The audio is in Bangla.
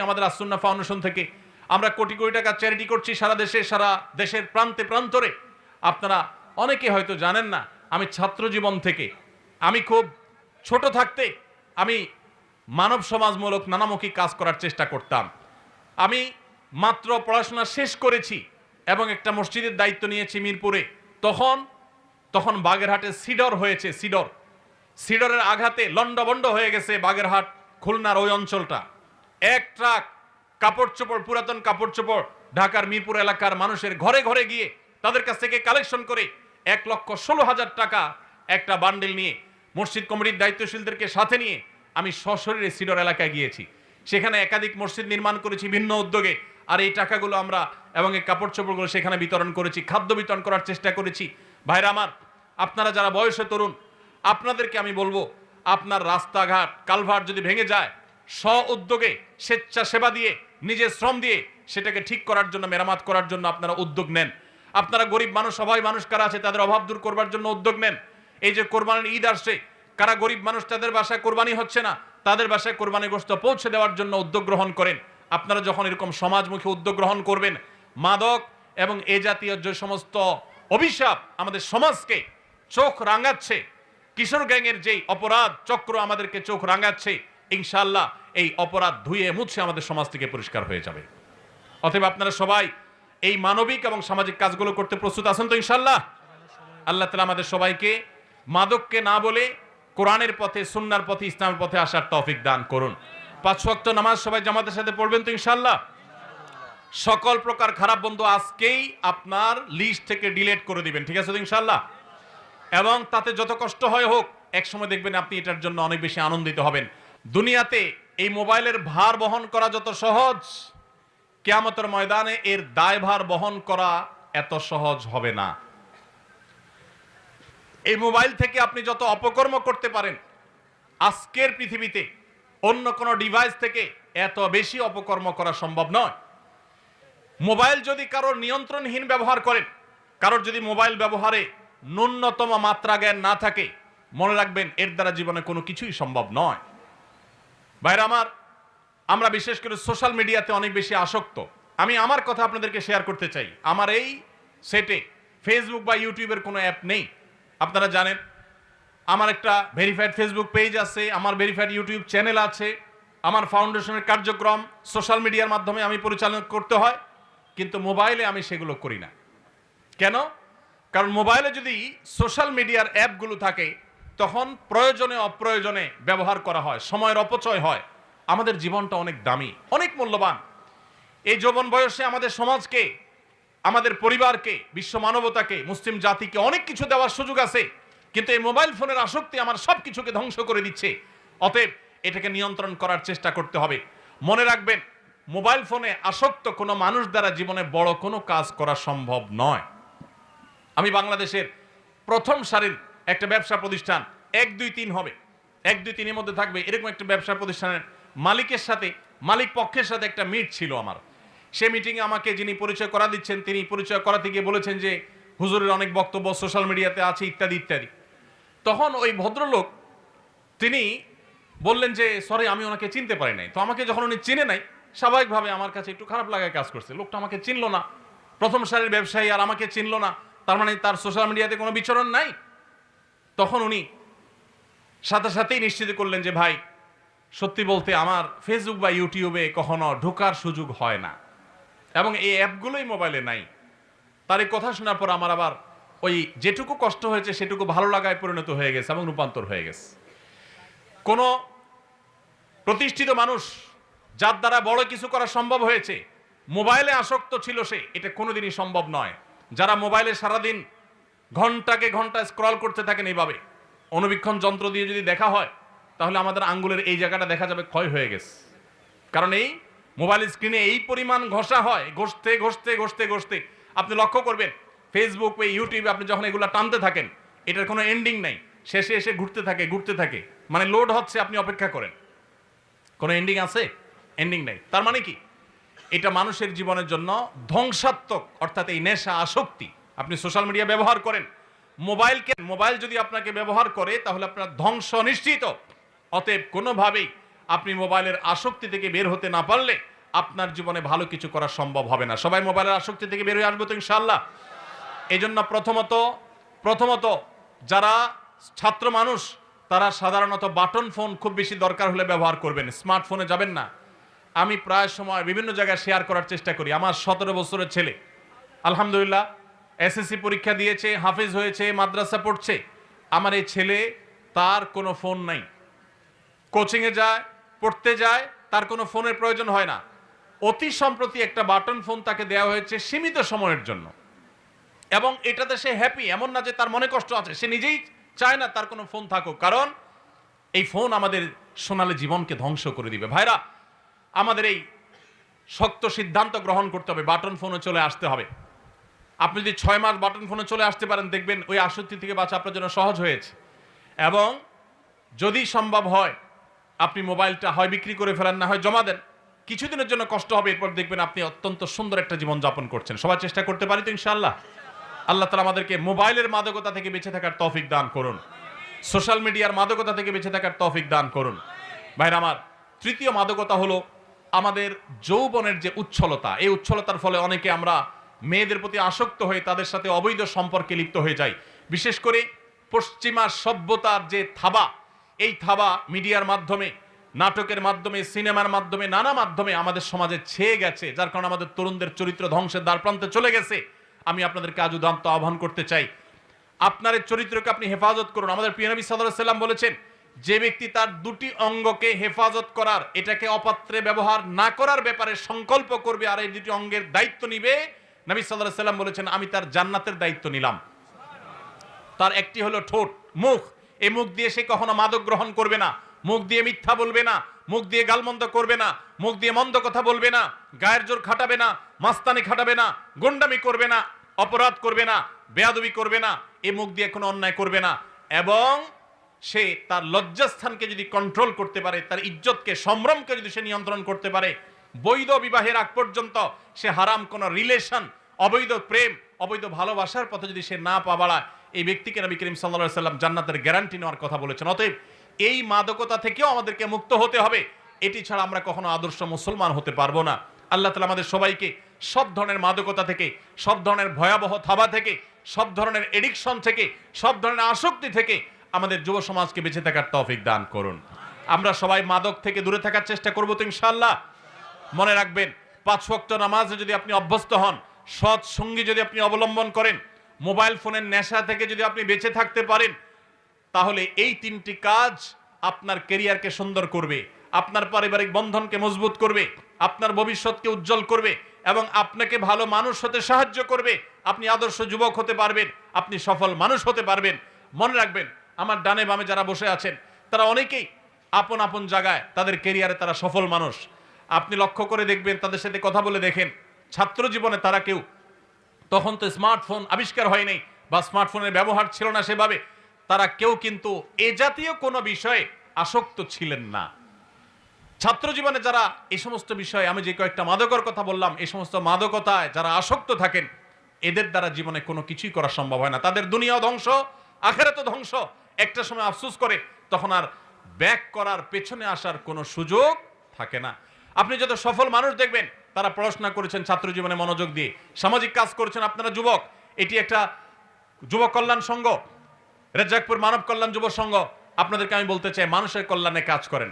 আমাদের আসুন্নাহ ফাউন্ডেশন থেকে আমরা কোটি কোটি টাকা চ্যারিটি করছি সারা দেশের প্রান্তে প্রান্তরে। আপনারা অনেকে হয়তো জানেন না, আমি ছাত্র জীবন থেকে, আমি খুব ছোট থাকতে আমি মানব সমাজমূলক নানামুখী কাজ করার চেষ্টা করতাম। আমি মাত্র পড়াশোনা শেষ করেছি এবং একটা মসজিদের দায়িত্ব নিয়েছি মিরপুরে। তখন বাগেরহাটে সিডর হয়েছে। সিডরের আঘাতে লন্ডভন্ড হয়ে গেছে বাগেরহাট খুলনার ওই অঞ্চলটা। এক ট্রাক কাপড় চোপড়, পুরাতন কাপড় চোপড় ঢাকার মিরপুর এলাকার মানুষের ঘরে ঘরে গিয়ে তাদের কাছ থেকে কালেকশন করে 1,16,000 টাকা একটা বান্ডেল নিয়ে মসজিদ কমিটির দায়িত্বশীলদেরকে সাথে নিয়ে আমি সশরীরে সিডর এলাকায় গিয়েছি। সেখানে একাধিক মসজিদ নির্মাণ করেছি ভিন্ন উদ্যোগে। আর এই টাকাগুলো আমরা এবং এই কাপড় চোপড়গুলো সেখানে বিতরণ করেছি, খাদ্য বিতরণ করার চেষ্টা করেছি। ভাইরা আমার, আপনারা যারা বয়সে তরুণ, আপনাদেরকে আমি বলবো, আপনার রাস্তাঘাট কালভার্ট যদি ভেঙে যায়, স্ব উদ্যোগে স্বেচ্ছাসেবা দিয়ে নিজের শ্রম দিয়ে সেটাকে ঠিক করার জন্য, মেরামত করার জন্য আপনারা উদ্যোগ নেন। আপনারা গরিব মানুষ, সবাই মানুষ কারা আছে তাদের অভাব দূর করবার জন্য উদ্যোগ নেন। এই যে কোরবানির ঈদ আসছে, কারা গরিব মানুষ তাদের বাসায় কোরবানি হচ্ছে না, তাদের বাসায় কোরবানি গোশত পৌঁছে দেওয়ার জন্য উদ্যোগ গ্রহণ করেন। আপনারা যখন এরকম সমাজমুখী উদ্যোগ গ্রহণ করবেন, মাদক এবং এ জাতীয় যে সমস্ত অভিশাপ আমাদের সমাজকে চোখ রাঙাচ্ছে, কিশোর গ্যাংয়ের যেই অপরাধ চক্র আমাদেরকে চোখ রাঙাচ্ছে, ইনশাআল্লাহ এই অপরাধ ধুয়ে মুছে আমাদের সমাজ থেকে পরিষ্কার হয়ে যাবে। অতএব আপনারা সবাই এই মানবিক এবং সামাজিক কাজগুলো করতে প্রস্তুত আছেন তো ইনশাআল্লাহ? আল্লাহ তাআলা আমাদের সবাইকে মাদককে না বলে কোরআনের পথে, সুন্নাহর পথে, ইসলামের পথে আসার তৌফিক দান করুন। 5 ওয়াক্ত নামাজ সবাই জামাতের সাথে পড়বেন তো ইনশাআল্লাহ? সকল প্রকার খারাপ বন্ধু আজকেই আপনার লিস্ট থেকে ডিলিট করে দিবেন, ঠিক আছে তো ইনশাআল্লাহ? এবং তাতে যত কষ্ট হয় হোক, একসময় দেখবেন আপনি এটার জন্য অনেক বেশি আনন্দিত হবেন। দুনিয়াতে এই মোবাইলের ভার বহন করা যত সহজ, কিয়ামতের ময়দানে এর দায়ভার বহন করা এত সহজ হবে না। এই মোবাইল থেকে আপনি যত অপকর্ম করতে পারেন, আজকের পৃথিবীতে অন্য কোনো ডিভাইস থেকে এত বেশি অপকর্ম করা সম্ভব নয়। মোবাইল যদি কারোর নিয়ন্ত্রণহীন ব্যবহার করেন, কারোর যদি মোবাইল ব্যবহারে ন্যূনতম মাত্রা জ্ঞান না থাকে, মনে রাখবেন এর দ্বারা জীবনে কোনো কিছুই সম্ভব নয়। ভাইরা আমার, আমরা বিশেষ করে সোশ্যাল মিডিয়াতে অনেক বেশি আসক্ত। আমি আমার কথা আপনাদেরকে শেয়ার করতে চাই। আমার এই সেটে ফেসবুক বা ইউটিউবের কোনো অ্যাপ নেই। আপনারা জানেন আমার একটা ভেরিফাইড ফেসবুক পেজ আছে, আমার ভেরিফাইড ইউটিউব চ্যানেল আছে, আমার ফাউন্ডেশনের কার্যক্রম সোশ্যাল মিডিয়ার মাধ্যমে আমি পরিচালনা করতে হয়, কিন্তু মোবাইলে আমি সেগুলো করি না। কেন? কারণ মোবাইলে যদি সোশ্যাল মিডিয়ার অ্যাপগুলো থাকে, তখন প্রয়োজনে অপ্রয়োজনে ব্যবহার করা হয়, সময়ের অপচয় হয়। আমাদের জীবনটা অনেক দামি, অনেক মূল্যবান। এই যৌবন বয়সে আমাদের সমাজকে, আমাদের পরিবারকে, বিশ্ব মানবতাকে, মুসলিম জাতিকে অনেক কিছু দেওয়ার সুযোগ আছে, কিন্তু এই মোবাইল ফোনের আসক্তি আমার সব কিছুকে ধ্বংস করে দিচ্ছে। অতএব এটাকে নিয়ন্ত্রণ করার চেষ্টা করতে হবে। মনে রাখবেন, মোবাইল ফোনে আসক্ত কোনো মানুষ দ্বারা জীবনে বড় কোনো কাজ করা সম্ভব নয়। আমি বাংলাদেশের প্রথম সারির একটা ব্যবসা প্রতিষ্ঠান, 1, 2, 3 হবে, 1, 2, 3 এর মধ্যে থাকবে, এরকম একটা ব্যবসা প্রতিষ্ঠানের মালিক পক্ষের সাথে একটা মিট ছিল আমার। সে মিটিংয়ে আমাকে যিনি পরিচয় করা দিচ্ছেন, তিনি পরিচয় করাতে গিয়ে বলেছেন যে হুজুরের অনেক বক্তব্য সোশ্যাল মিডিয়াতে আছে ইত্যাদি ইত্যাদি। তখন ওই ভদ্রলোক তিনি বললেন যে সরি, আমি ওনাকে চিনতে পারি নাই। তো আমাকে যখন উনি চিনে নাই, স্বাভাবিকভাবে আমার কাছে একটু খারাপ লাগায় কাজ করছে। লোকটা আমাকে চিনলো না, প্রথম সারির ব্যবসায়ী, আর আমাকে চিনলো না, তার মানে তার সোশ্যাল মিডিয়াতে কোনো বিচরণ নাই। তখন উনি সাথে সাথেই নিশ্চিত করলেন যে ভাই, সত্যি বলতে আমার ফেসবুক বা ইউটিউবে কখনো ঢোকার সুযোগ হয় না এবং এই অ্যাপগুলোই মোবাইলে নাই। তার এই কথা শোনার পর আমার আবার ওই যেটুকু কষ্ট হয়েছে সেটুকু ভালো লাগায় পরিণত হয়ে গেছে এবং রূপান্তর হয়ে গেছে। কোনো প্রতিষ্ঠিত মানুষ যার দ্বারা বড় কিছু করা সম্ভব হয়েছে, মোবাইলে আসক্ত ছিল সে, এটা কোনোদিনই সম্ভব নয়। যারা মোবাইলে সারাদিন ঘন্টাকে ঘন্টা স্ক্রল করতে থাকেন, এইভাবে অনুবীক্ষণ যন্ত্র দিয়ে যদি দেখা হয়, তাহলে আমাদের আঙ্গুলের এই জায়গাটা দেখা যাবে ক্ষয় হয়ে গেছে। কারণ এই মোবাইল স্ক্রিনে এই পরিমাণ ঘষা হয়, ঘষতে ঘষতে ঘষতে ঘষতে আপনি লক্ষ্য করবেন ফেসবুক বা ইউটিউবে আপনি যখন এগুলো টানতে থাকেন, এটার কোনো এন্ডিং নাই, শেষে এসে ঘুরতে থাকে, মানে লোড হচ্ছে, আপনি অপেক্ষা করেন। কোনো এন্ডিং আছে? এন্ডিং নাই। তার মানে কি? এটা মানুষের জীবনের জন্য ধ্বংসাত্মক, অর্থাৎ এই নেশা, আসক্তি। আপনি সোশ্যাল মিডিয়া ব্যবহার করেন, মোবাইল যদি আপনাকে ব্যবহার করে, তাহলে আপনার ধ্বংস নিশ্চিত। অতএব কোনোভাবেই আপনি মোবাইলের আসক্তি থেকে বের হতে না পারলে আপনার জীবনে ভালো কিছু করা সম্ভব হবে না। সবাই মোবাইলের আসক্তি থেকে বের হয়ে আসবো তো ইনশাআল্লাহ। এই জন্য প্রথমত যারা ছাত্র মানুষ তারা সাধারণত বাটন ফোন খুব বেশি দরকার হলে ব্যবহার করবেন, স্মার্টফোনে যাবেন না। আমি প্রায় সময় বিভিন্ন জায়গায় শেয়ার করার চেষ্টা করি। আমার 17 বছরের ছেলে আলহামদুলিল্লাহ এসএসসি পরীক্ষা দিয়েছে, হাফেজ হয়েছে, মাদ্রাসা পড়ছে। আমার এই ছেলে, তার কোনো ফোন নাই, কোচিংয়ে যায়, পড়তে যায়, তার কোনো ফোনের প্রয়োজন হয় না। অতি সম্প্রতি একটা বাটন ফোন তাকে দেওয়া হয়েছে সীমিত সময়ের জন্য, এবং এটাতে সে হ্যাপি, এমন না যে তার মনে কষ্ট আছে, সে নিজেই চায় না তার কোনো ফোন থাকুক, কারণ এই ফোন আমাদের সোনালী জীবনকে ধ্বংস করে দিবে। ভাইরা, আমাদের এই শক্ত সিদ্ধান্ত গ্রহণ করতে হবে, বাটন ফোনে চলে আসতে হবে। আপনি যদি 6 মাস বাটন ফোনে চলে আসতে পারেন, দেখবেন ওই আসক্তি থেকে বাঁচা আপনার জন্য সহজ হয়েছে। এবং যদি সম্ভব হয় আপনি মোবাইলটা হয় বিক্রি করে ফেলেন, না হয় জমা দেন, কিছুদিনের জন্য কষ্ট হবে, এরপর দেখবেন আপনি অত্যন্ত সুন্দর একটা জীবন যাপন করছেন। সবাই চেষ্টা করতে পারি তো ইনশাআল্লাহ। আল্লাহ তাআলা আমাদেরকে মোবাইলের মাদকতা থেকে বেঁচে থাকার তৌফিক দান করুন, সোশ্যাল মিডিয়ার মাদকতা থেকে বেঁচে থাকার তৌফিক দান করুন। ভাইরা আমার, তৃতীয় মাদকতা হলো আমাদের যৌবনের যে উচ্ছলতা। এই উচ্ছলতার ফলে অনেকে আমরা মেয়েদের প্রতি আসক্ত হয়ে তাদের সাথে অবৈধ সম্পর্কে লিপ্ত হয়ে যাই। বিশেষ করে পশ্চিমা সভ্যতার যে থাবা, এই থাবা মিডিয়ার মাধ্যমে, নাটকের মাধ্যমে, সিনেমার মাধ্যমে, নানা মাধ্যমে আমাদের সমাজে ছেয়ে গেছে, যার কারণে আমাদের তরুণদের চরিত্র ধ্বংসের দ্বারপ্রান্তে চলে গেছে। আমি আপনাদেরকে আজ উদাত্ত আহ্বান করতে চাই, আপনার চরিত্রকে আপনি হেফাজত করুন। আমাদের প্রিয় নবী সাল্লাল্লাহু আলাইহি সাল্লাম বলেছেন, যে ব্যক্তি তার দুটি অঙ্গকে হেফাজত করার, এটাকে অপাত্রে ব্যবহার না করার ব্যাপারে সংকল্প করবে আর এই দুটি অঙ্গের দায়িত্ব নিবে, নবী সাল্লাল্লাহু আলাইহি সাল্লাম বলেছেন, আমি তার জান্নাতের দায়িত্ব নিলাম। তার একটি হলো ঠোঁট, মুখ। এই মুখ দিয়ে সে কখনো মাদক গ্রহণ করবে না, মুখ দিয়ে মিথ্যা বলবে না, মুখ দিয়ে গালমন্দ করবে না, মুখ দিয়ে মন্দ কথা বলবে না, গায়ের জোর খাটাবে না, মাস্তানি খাটাবে না, গুন্ডামি করবে না, অপরাধ করবে না, বেয়াদবি করবে না, এই মুখ দিয়ে কোনো অন্যায় করবে না। এবং সে তার লজ্জাস্থানকে যদি কন্ট্রোল করতে পারে, তার ইজ্জতকে, সম্ভ্রমকে যদি সে নিয়ন্ত্রণ করতে পারে, বৈধ বিবাহের আগ পর্যন্ত সে হারাম কোন রিলেশন, অবৈধ প্রেম, অবৈধ ভালোবাসার পথে যদি সে না পা বাড়ায়, এই ব্যক্তিকে নবী করিম সাল্লাল্লাহু আলাইহি সাল্লাম জান্নাতের গ্যারান্টি নেওয়ার কথা বলেছেন। অতএব এই মাদকতা থেকেও আমাদেরকে মুক্ত হতে হবে। এটি ছাড়া আমরা কখনো আদর্শ মুসলমান হতে পারবো না। আল্লাহ তাআলা আমাদের সবাইকে সব ধরনের মাদকতা থেকে, সব ধরনের ভয়াবহ থাবা থেকে, সব ধরনের এডিকশন থেকে, সব ধরনের আসক্তি থেকে আমাদের যুব সমাজকে বেঁচে থাকার তৌফিক দান করুন। আমরা সবাই মাদক থেকে দূরে থাকার চেষ্টা করবো তো ইনশাআল্লাহ। মনে রাখবেন, 5 ওয়াক্ত নামাজে যদি আপনি অভ্যস্ত হন, সৎ সঙ্গী যদি আপনি অবলম্বন করেন, মোবাইল ফোনের নেশা থেকে যদি আপনি বেঁচে থাকতে পারেন, তাহলে এই 3টি কাজ আপনার ক্যারিয়ারকে সুন্দর করবে, আপনার পারিবারিক বন্ধনকে মজবুত করবে, আপনার ভবিষ্যৎকে উজ্জ্বল করবে এবং আপনাকে ভালো মানুষ হতে সাহায্য করবে। আপনি আদর্শ যুবক হতে পারবেন, আপনি সফল মানুষ হতে পারবেন। মনে রাখবেন, আমার ডানে বামে যারা বসে আছেন তারা অনেকেই আপন আপন জায়গায় তাদের ক্যারিয়ারে তারা সফল মানুষ। আপনি লক্ষ্য করে দেখবেন, তাদের সাথে কথা বলে দেখেন, ছাত্র জীবনে তারা কেউ, তখন তো স্মার্টফোন আবিষ্কার হয়নি বা স্মার্টফোনের ব্যবহার ছিল না সেভাবে, তারা কেউ কিন্তু এ জাতীয় কোনো বিষয়ে আসক্ত ছিলেন না। ছাত্র জীবনে যারা এই সমস্ত বিষয়ে, আমি যে কয়েকটা মাদকের কথা বললাম, এই সমস্ত মাদকতায় যারা আসক্ত থাকেন, এদের দ্বারা জীবনে কোনো কিছুই করা সম্ভব হয় না। তাদের দুনিয়াও ধ্বংস, আখিরাতও ধ্বংস। একটা সময় আফসোস করে তখন আর ব্যাক করার, পেছনে আসার কোনো সুযোগ থাকে না। আপনি যত সফল মানুষ দেখবেন, তারা পড়াশোনা করেছেন ছাত্র জীবনে মনোযোগ দিয়ে, সামাজিক কাজ করেছেন। আপনারা যুবক, এটি একটা যুব কল্যাণ সংঘ, রেজ্জাকপুর মানব কল্যাণ যুব সংঘ, আপনাদেরকে আমি বলতে চাই, মানুষের কল্যাণে কাজ করেন।